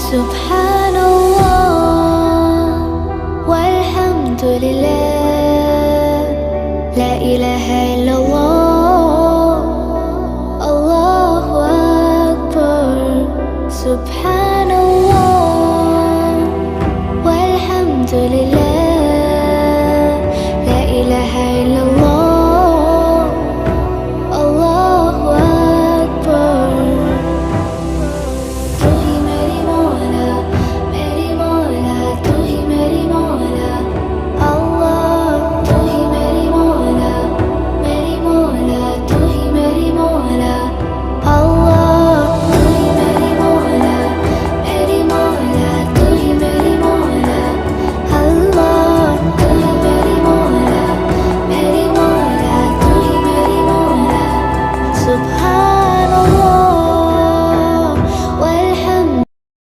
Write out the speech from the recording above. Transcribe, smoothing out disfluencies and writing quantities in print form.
سبحان الله والحمد لله، لا إله إلا الله، الله أكبر. سبحان